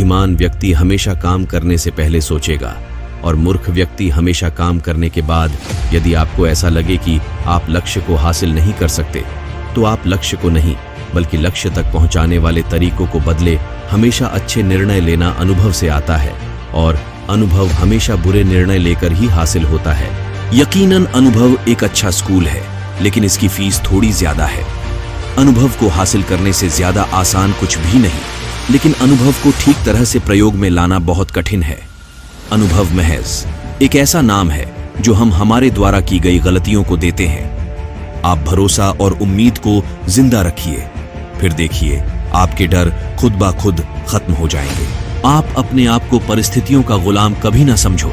बुद्धिमान व्यक्ति हमेशा काम करने से पहले सोचेगा और मूर्ख व्यक्ति हमेशा काम करने के बाद। यदि आपको ऐसा लगे कि आप लक्ष्य को हासिल नहीं कर सकते, तो आप लक्ष्य को नहीं बल्कि लक्ष्य तक पहुंचाने वाले तरीकों को बदले। हमेशा अच्छे निर्णय लेना अनुभव से आता है और अनुभव हमेशा बुरे निर्णय लेकर ही हासिल होता है। यकीनन अनुभव एक अच्छा स्कूल है, लेकिन इसकी फीस थोड़ी ज्यादा है। अनुभव को हासिल करने से ज्यादा आसान कुछ भी नहीं, लेकिन अनुभव को ठीक तरह से प्रयोग में लाना बहुत कठिन है। अनुभव महज एक ऐसा नाम है जो हम हमारे द्वारा की गई गलतियों को देते हैं। आप भरोसा और उम्मीद को जिंदा रखिए, फिर देखिए आपके डर खुद ब खुद खत्म हो जाएंगे। आप अपने आप को परिस्थितियों का गुलाम कभी ना समझो।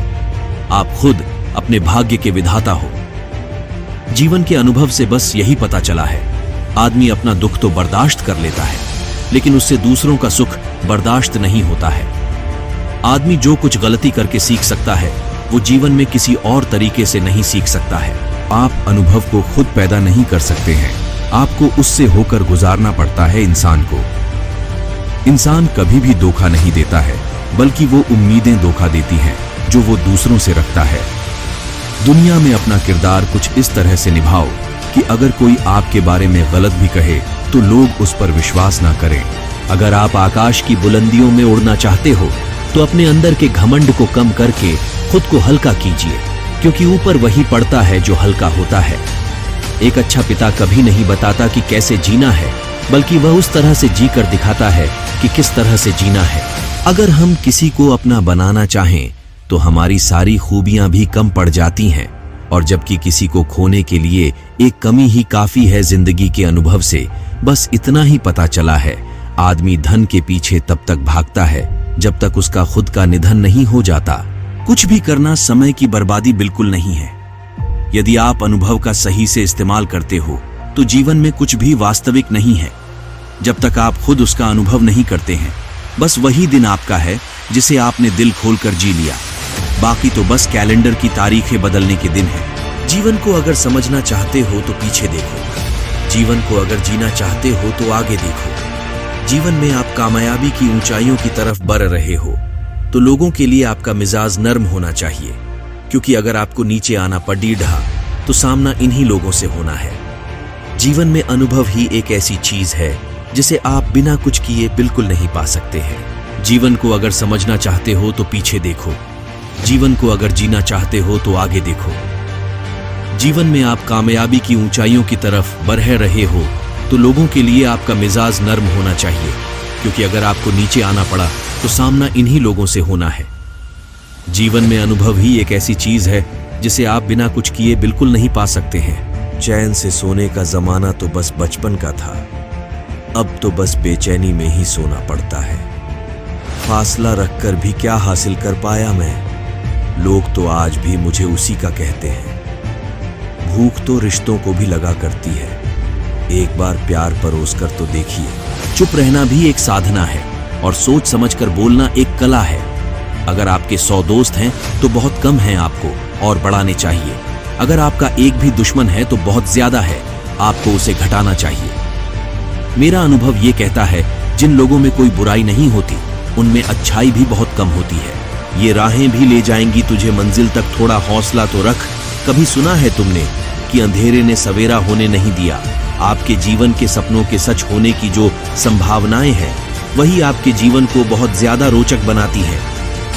आप खुद अपने भाग्य के विधाता हो। जीवन के अनुभव से बस यही पता चला है, आदमी अपना दुख तो बर्दाश्त कर लेता है, लेकिन उससे दूसरों का सुख बर्दाश्त नहीं होता है। आदमी जो कुछ गलती करके सीख सकता है, वो जीवन में किसी और तरीके से नहीं सीख सकता है। आप अनुभव को खुद पैदा नहीं कर सकते हैं, आपको उससे होकर गुजारना पड़ता है। इंसान कभी भी धोखा नहीं देता है, बल्कि वो उम्मीदें धोखा देती हैं जो वो दूसरों से रखता है। दुनिया में अपना किरदार कुछ इस तरह से निभाओ कि अगर कोई आपके बारे में गलत भी कहे तो लोग उस पर विश्वास ना करें। अगर आप आकाश की बुलंदियों में उड़ना चाहते हो तो अपने अंदर के घमंड को कम करके खुद को हल्का कीजिए, क्योंकि ऊपर वही पड़ता है जो हल्का होता है। एक अच्छा पिता कभी नहीं बताता कि कैसे जीना है, बल्कि वह उस तरह से जीकर दिखाता है कि किस तरह से जीना है। अगर हम किसी को अपना बनाना चाहें तो हमारी सारी खूबियां भी कम पड़ जाती हैं, और जबकि किसी को खोने के लिए एक कमी ही काफी है। जिंदगी के अनुभव से बस इतना ही पता चला है, आदमी धन के पीछे तब तक भागता है जब तक उसका खुद का निधन नहीं हो जाता। कुछ भी करना समय की बर्बादी बिल्कुल नहीं है। यदि आप अनुभव का सही से इस्तेमाल करते हो तो जीवन में कुछ भी वास्तविक नहीं है जब तक आप खुद उसका अनुभव नहीं करते हैं। बस वही दिन आपका है जिसे आपने दिल खोलकर जी लिया, बाकी तो बस कैलेंडर की तारीखें बदलने के दिन है। जीवन को अगर समझना चाहते हो तो पीछे देखो, जीवन को अगर जीना चाहते हो तो आगे देखो। जीवन में आप कामयाबी की ऊंचाइयों की तरफ बढ़ रहे हो तो लोगों के लिए आपका मिजाज नर्म होना चाहिए, क्योंकि अगर आपको नीचे आना पड़ी ढहा तो सामना इन्हीं लोगों से होना है। जीवन में अनुभव ही एक ऐसी चीज है जिसे आप बिना कुछ किए बिल्कुल नहीं पा सकते हैं। जीवन को अगर समझना चाहते हो तो पीछे देखो, जीवन को अगर जीना चाहते हो तो आगे देखो। जीवन में आप कामयाबी की ऊंचाइयों की तरफ बढ़ रहे हो तो लोगों के लिए आपका मिजाज नर्म होना चाहिए, क्योंकि अगर आपको नीचे आना पड़ा तो सामना इन्हीं लोगों से होना है। जीवन में अनुभव ही एक ऐसी चीज है जिसे आप बिना कुछ किए बिल्कुल नहीं पा सकते हैं। चैन से सोने का जमाना तो बस बचपन का था, अब तो बस बेचैनी में ही सोना पड़ता है। फासला रखकर भी क्या हासिल कर पाया मैं, लोग तो आज भी मुझे उसी का कहते हैं। भूख तो रिश्तों को भी लगा करती है, एक बार प्यार परोस कर तो देखिए। चुप रहना भी एक साधना है और सोच समझकर बोलना एक कला है। अगर आपके 100 दोस्त हैं तो बहुत कम हैं आपको और बढ़ाने चाहिए। अगर आपका एक भी दुश्मन है तो बहुत ज्यादा है, आपको उसे घटाना चाहिए। मेरा अनुभव ये कहता है, जिन लोगों में कोई बुराई नहीं होती उनमें अच्छाई भी बहुत कम होती है। ये राहें भी ले जाएंगी तुझे मंजिल तक, थोड़ा हौसला तो रख। कभी सुना है तुमने कि अंधेरे ने सवेरा होने नहीं दिया? आपके जीवन के सपनों के सच होने की जो संभावनाएं हैं वही आपके जीवन को बहुत ज्यादा रोचक बनाती हैं।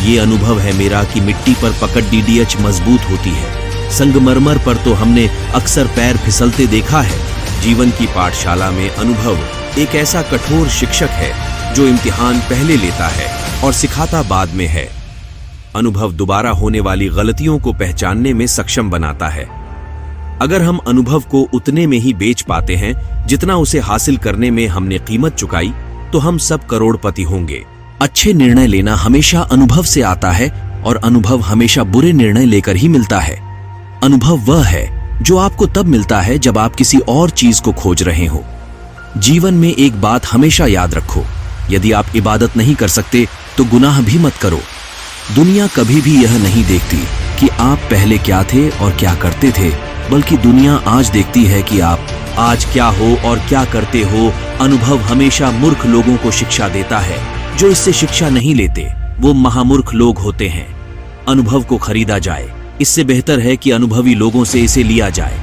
ये अनुभव है मेरा कि मिट्टी पर पकड़ DDH मजबूत होती है, संगमरमर पर तो हमने अक्सर पैर फिसलते देखा है। जीवन की पाठशाला में अनुभव एक ऐसा कठोर शिक्षक है जो इम्तिहान पहले लेता है और सिखाता बाद में है। अनुभव दोबारा होने वाली गलतियों को पहचानने में सक्षम बनाता है। अगर हम अनुभव को उतने में ही बेच पाते हैं जितना उसे हासिल करने में हमने कीमत चुकाई, तो हम सब करोड़पति होंगे। अच्छे निर्णय लेना हमेशा अनुभव से आता है और अनुभव हमेशा बुरे निर्णय लेकर ही मिलता है। अनुभव वह है जो आपको तब मिलता है जब आप किसी और चीज को खोज रहे हो। जीवन में एक बात हमेशा याद रखो, यदि आप इबादत नहीं कर सकते तो गुनाह भी मत करो। दुनिया कभी भी यह नहीं देखती कि आप पहले क्या थे और क्या करते थे, बल्कि दुनिया आज देखती है कि आप आज क्या हो और क्या करते हो। अनुभव हमेशा मूर्ख लोगों को शिक्षा देता है जो इससे शिक्षा नहीं लेते वो महामूर्ख लोग होते हैं। अनुभव को खरीदा जाए, इससे बेहतर है कि अनुभवी लोगों से इसे लिया जाए।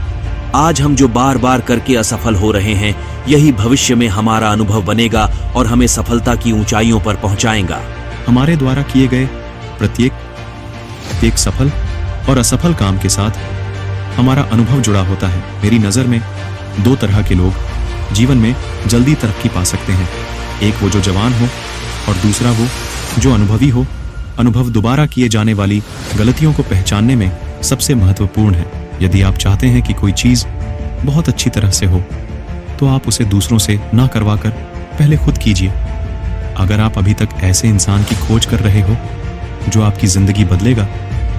आज हम जो बार बार करके असफल हो रहे हैं, यही भविष्य में हमारा अनुभव बनेगा और हमें सफलता की ऊंचाइयों पर पहुंचाएगा। हमारे द्वारा किए गए प्रत्येक एक सफल और असफल काम के साथ हमारा अनुभव जुड़ा होता है। मेरी नज़र में दो तरह के लोग जीवन में जल्दी तरक्की पा सकते हैं। एक वो जो जवान हो और दूसरा वो जो अनुभवी हो। अनुभव दोबारा किए जाने वाली गलतियों को पहचानने में सबसे महत्वपूर्ण है। यदि आप चाहते हैं कि कोई चीज़ बहुत अच्छी तरह से हो तो आप उसे दूसरों से ना करवाकर पहले खुद कीजिए। अगर आप अभी तक ऐसे इंसान की खोज कर रहे हो जो आपकी ज़िंदगी बदलेगा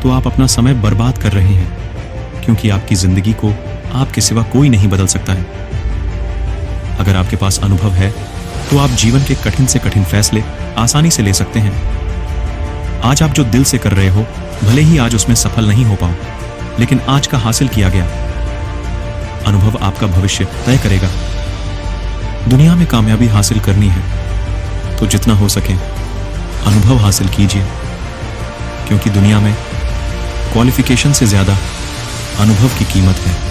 तो आप अपना समय बर्बाद कर रहे हैं, क्योंकि आपकी ज़िंदगी को आपके सिवा कोई नहीं बदल सकता है। अगर आपके पास अनुभव है तो आप जीवन के कठिन से कठिन फैसले आसानी से ले सकते हैं। आज आप जो दिल से कर रहे हो, भले ही आज उसमें सफल नहीं हो पाओ, लेकिन आज का हासिल किया गया अनुभव आपका भविष्य तय करेगा। दुनिया में कामयाबी हासिल करनी है तो जितना हो सके अनुभव हासिल कीजिए, क्योंकि दुनिया में क्वालिफिकेशन से ज्यादा अनुभव की कीमत है।